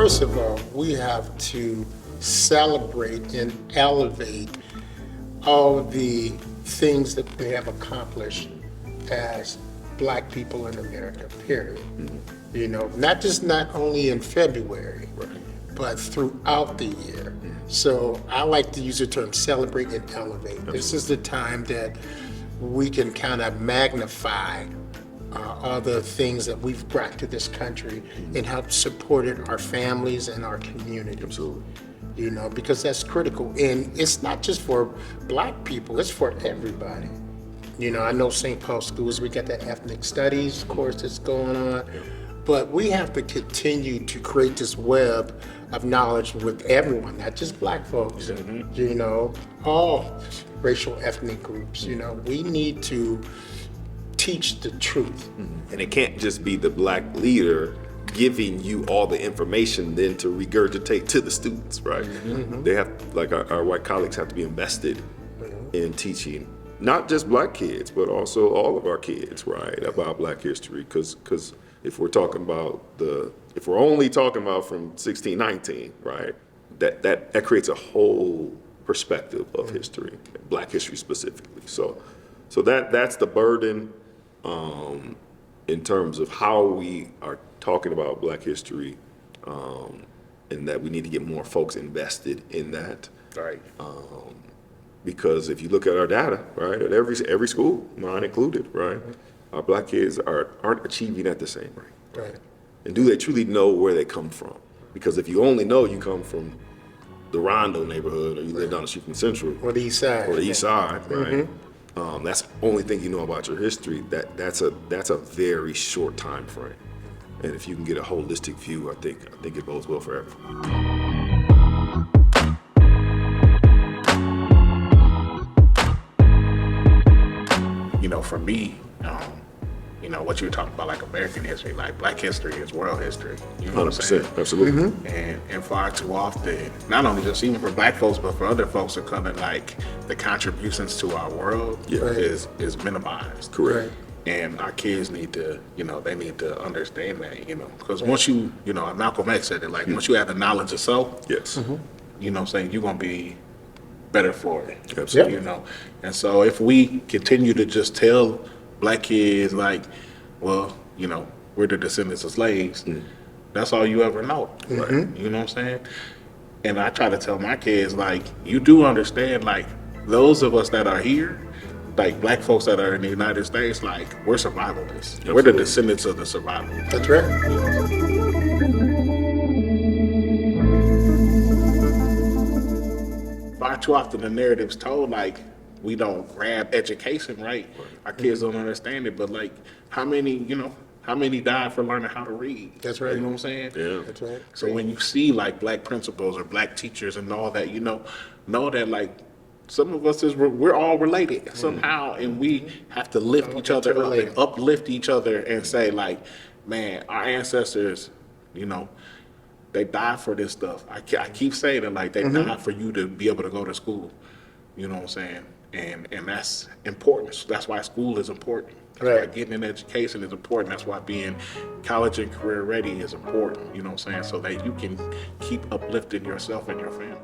first of all, we have to celebrate and elevate all the things that they have accomplished as Black people in America, period. You know, not only in February, but throughout the year. So I like to use the term celebrate and elevate. This is the time that we can kind of magnify all the things that we've brought to this country and help supported our families and our communities. Absolutely. You know, because that's critical. And it's not just for Black people, it's for everybody. You know, I know St. Paul schools, we got the ethnic studies course that's going on, but we have to continue to create this web of knowledge with everyone, not just Black folks, you know, all racial ethnic groups. You know, we need to teach the truth. And it can't just be the Black leader giving you all the information then to regurgitate to the students, right? They have, like our white colleagues have to be invested in teaching not just Black kids, but also all of our kids, right, about Black history. Because if we're talking about if we're only talking about from 1619, right, that creates a whole perspective of history, Black history specifically. So that's the burden in terms of how we are talking about Black history, and that we need to get more folks invested in that. Right. Because if you look at our data, right, at every school, mine included, right, our Black kids aren't achieving at the same rate. Right. And do they truly know where they come from? Because if you only know you come from the Rondo neighborhood, or you live down the street from Central, Or the East Side. or the East Side, right? That's the only thing you know about your history. That's a very short time frame. And if you can get a holistic view, I think it bodes well for everyone. You know, for me, you know, what you were talking about, like American history, like Black history is world history. You know what I'm saying? 100%, absolutely. And far too often, not only just even for Black folks, but for other folks who come in, like the contributions to our world is minimized. Correct. And our kids need to, you know, they need to understand that, you know, because once you know, Malcolm X said it, like once you have the knowledge of self, Yes. you know what I'm saying, you're going to be better for it. Absolutely. You know, and so if we continue to just tell Black kids like, well, you know, we're the descendants of slaves, that's all you ever know. Right? You know what I'm saying? And I try to tell my kids, like, you do understand, like, those of us that are here, like Black folks that are in the United States, like, we're survivalists. Absolutely. We're the descendants of the survivalists. That's right. Far too often the narrative's told, like, we don't grab education, right? Our kids don't understand it, but like, how many died for learning how to read? That's right. You know what I'm saying? Yeah. That's right. So when you see like Black principals or Black teachers and all that, you know that like some of us we're all related somehow, and we have to lift each other up and uplift each other and say like, man, our ancestors, you know, they died for this stuff. I keep saying it, like, they died for you to be able to go to school. You know what I'm saying? And that's important. That's why school is important. That's why getting an education is important. That's why being college and career ready is important. You know what I'm saying? So that you can keep uplifting yourself and your family.